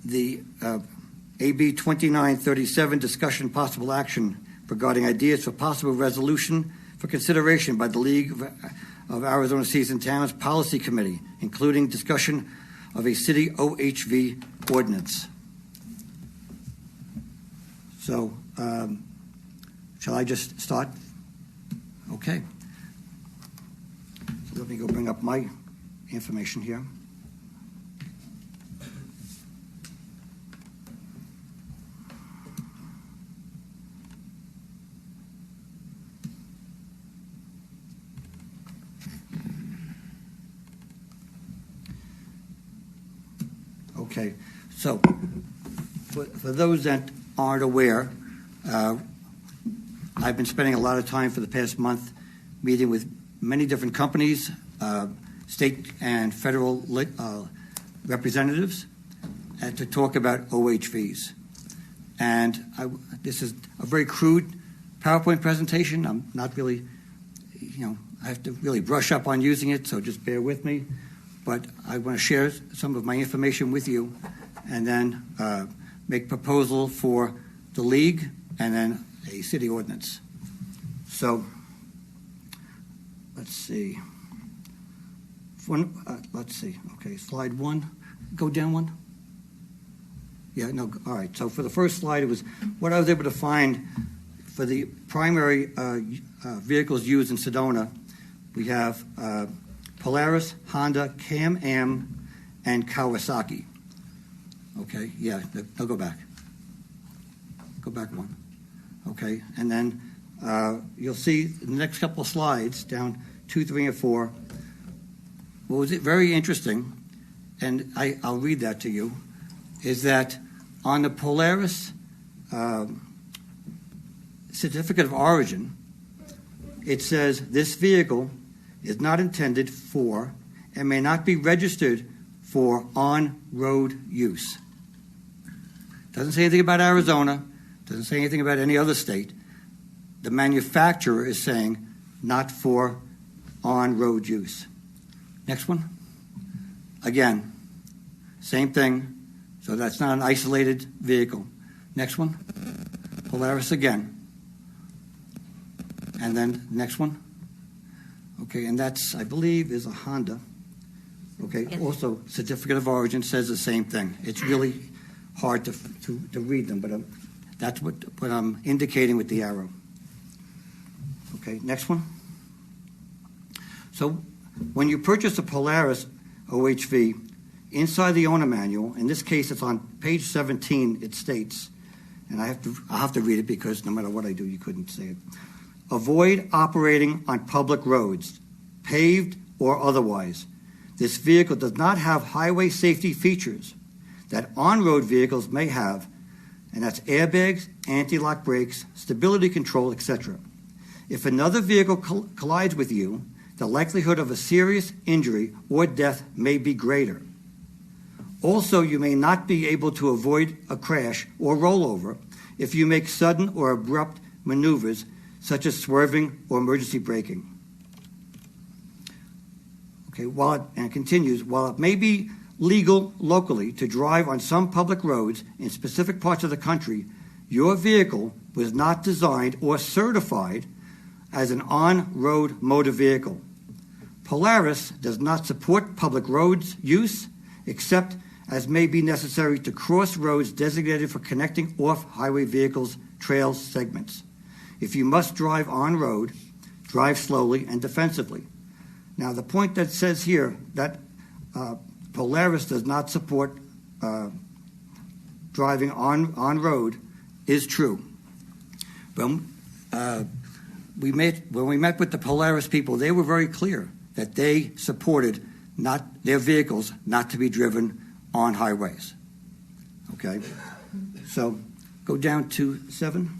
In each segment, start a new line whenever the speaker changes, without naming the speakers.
the AB 2937 discussion possible action regarding ideas for possible resolution for consideration by the League of Arizona Cities and Towns Policy Committee, including discussion of a city OHV ordinance. So, shall I just start? Okay. So let me go bring up my information here. Okay, so for those that aren't aware, I've been spending a lot of time for the past month meeting with many different companies, state and federal representatives, to talk about OHVs. And this is a very crude PowerPoint presentation. I'm not really, I have to really brush up on using it, so just bear with me. But I want to share some of my information with you and then make proposal for the league and then a city ordinance. So let's see. Let's see. Okay, slide one. Go down one. Yeah, no, all right. So for the first slide, it was what I was able to find for the primary vehicles used in Sedona. We have Polaris, Honda, Can-Am, and Kawasaki. Okay, yeah, they'll go back. Go back one. Okay, and then you'll see the next couple of slides, down 2, 3, and 4. What was very interesting, and I'll read that to you, is that on the Polaris certificate of origin, it says this vehicle is not intended for and may not be registered for on-road use. Doesn't say anything about Arizona, doesn't say anything about any other state. The manufacturer is saying not for on-road use. Next one. Again, same thing, so that's not an isolated vehicle. Next one. Polaris again. And then next one. Okay, and that's, I believe, is a Honda. Okay, yes. Also, certificate of origin says the same thing. It's really hard to read them, but that's what I'm indicating with the arrow. Okay, next one. So when you purchase a Polaris OHV, inside the owner manual, in this case it's on page 17, it states, and I'll have to read it because no matter what I do, you couldn't say it. Avoid operating on public roads, paved or otherwise. This vehicle does not have highway safety features that on-road vehicles may have, and that's airbags, anti-lock brakes, stability control, etc. If another vehicle collides with you, the likelihood of a serious injury or death may be greater. Also, you may not be able to avoid a crash or rollover if you make sudden or abrupt maneuvers such as swerving or emergency braking. Okay, and it continues, while it may be legal locally to drive on some public roads in specific parts of the country, your vehicle was not designed or certified as an on-road motor vehicle. Polaris does not support public roads use except as may be necessary to cross roads designated for connecting off-highway vehicles, trails, segments. If you must drive on-road, drive slowly and defensively. Now, the point that says here that Polaris does not support driving on-road is true. When we met with the Polaris people, they were very clear that they supported their vehicles not to be driven on highways. Okay? So go down to 7.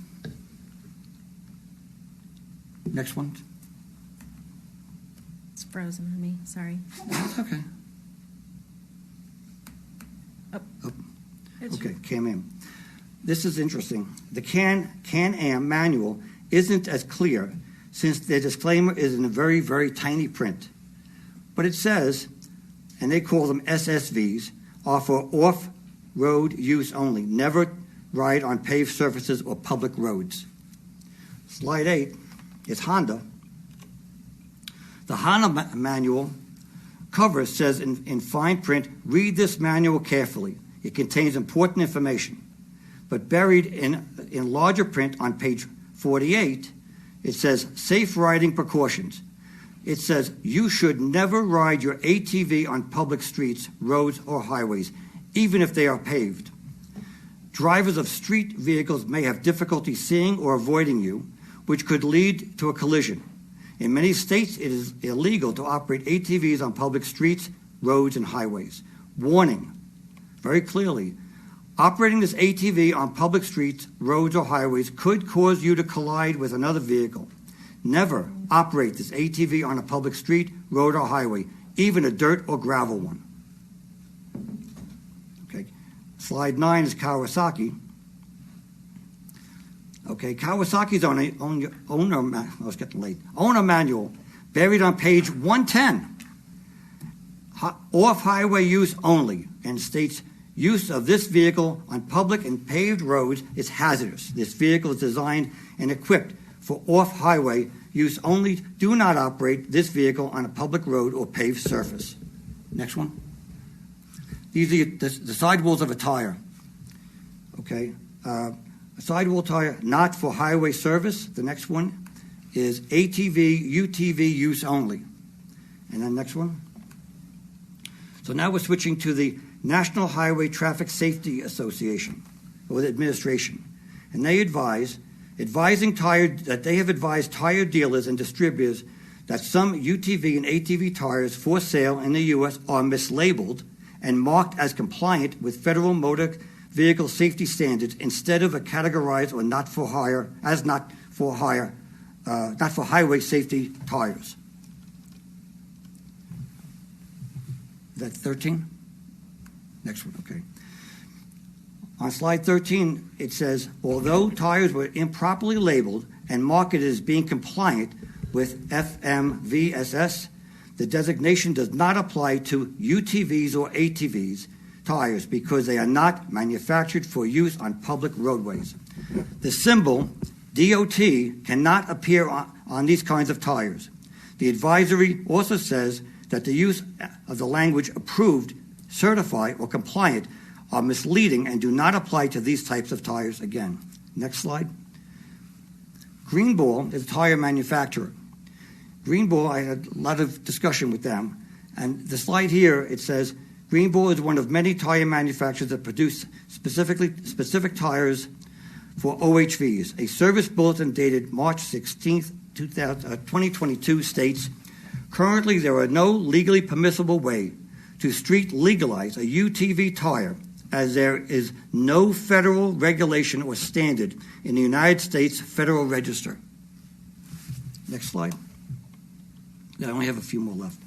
Next one.
It's frozen on me. Sorry.
That's okay.
Oh.
Okay, Can-Am. This is interesting. The Can-Am manual isn't as clear since the disclaimer is in very, very tiny print. But it says, and they call them SSVs, are for road use only. Never ride on paved surfaces or public roads. Slide 8 is Honda. The Honda manual cover says in fine print, read this manual carefully. It contains important information. But buried in larger print on page 48, it says safe riding precautions. It says you should never ride your ATV on public streets, roads, or highways, even if they are paved. Drivers of street vehicles may have difficulty seeing or avoiding you, which could lead to a collision. In many states, it is illegal to operate ATVs on public streets, roads, and highways. Warning, very clearly, operating this ATV on public streets, roads, or highways could cause you to collide with another vehicle. Never operate this ATV on a public street, road, or highway, even a dirt or gravel one. Okay. Slide 9 is Kawasaki. Okay, Kawasaki's owner manual, buried on page 110, off-highway use only, and states use of this vehicle on public and paved roads is hazardous. This vehicle is designed and equipped for off-highway use only. Do not operate this vehicle on a public road or paved surface. Next one. These are the sidewalls of a tire. Okay. A sidewall tire not for highway service. The next one is ATV, UTV use only. And then next one. So now we're switching to the National Highway Traffic Safety Association, or the administration. And they they have advised tire dealers and distributors that some UTV and ATV tires for sale in the U.S. are mislabeled and marked as compliant with federal motor vehicle safety standards instead of a categorized or not for highway safety tires. Is that 13? Next one, okay. On slide 13, it says, although tires were improperly labeled and marketed as being compliant with FMVSS, the designation does not apply to UTVs or ATVs tires because they are not manufactured for use on public roadways. The symbol DOT cannot appear on these kinds of tires. The advisory also says that the use of the language approved, certified, or compliant are misleading and do not apply to these types of tires again. Next slide. Greenball is a tire manufacturer. Greenball, I had a lot of discussion with them. And the slide here, it says, Greenball is one of many tire manufacturers that produce specific tires for OHVs. A service bulletin dated March 16th, 2022 states, currently there are no legally permissible way to street legalize a UTV tire as there is no federal regulation or standard in the United States Federal Register. Next slide. I only have a few more left.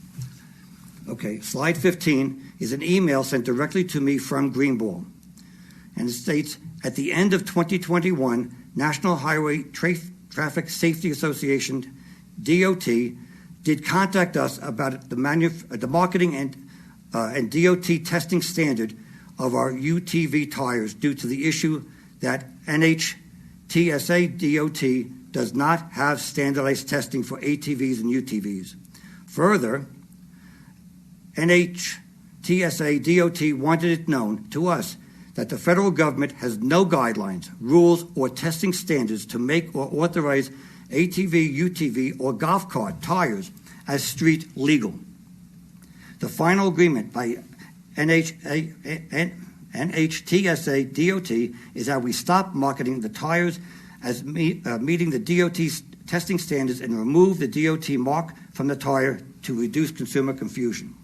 Okay, slide 15 is an email sent directly to me from Greenball. And it states, at the end of 2021, National Highway Traffic Safety Association, DOT, did contact us about the marketing and DOT testing standard of our UTV tires due to the issue that NHTSA DOT does not have standardized testing for ATVs and UTVs. Further, NHTSA DOT wanted it known to us that the federal government has no guidelines, rules, or testing standards to make or authorize ATV, UTV, or golf cart tires as street legal. The final agreement by NHTSA DOT is that we stop marketing the tires as meeting the DOT's testing standards and remove the DOT mark from the tire to reduce consumer confusion.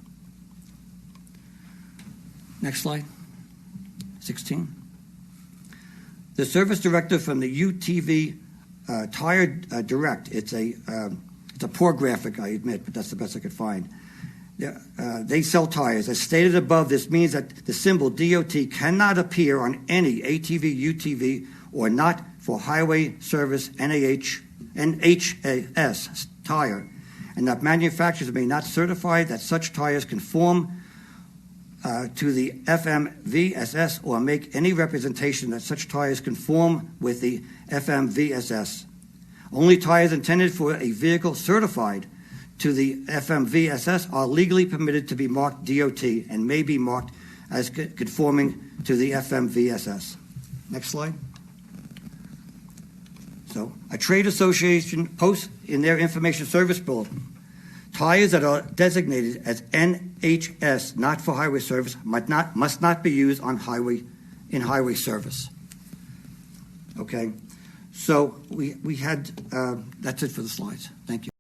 Next slide, 16. The service director from the UTV Tire Direct, it's a poor graphic, I admit, but that's the best I could find. They sell tires. As stated above, this means that the symbol DOT cannot appear on any ATV, UTV, or not for highway service NHS tire, and that manufacturers may not certify that such tires conform to the FMVSS or make any representation that such tires conform with the FMVSS. Only tires intended for a vehicle certified to the FMVSS are legally permitted to be marked DOT and may be marked as conforming to the FMVSS. Next slide. So, a trade association posts in their information service bulletin, tires that are designated as NHS, not for highway service, must not be used on in highway service. Okay, so we had, that's it for the slides. Thank you.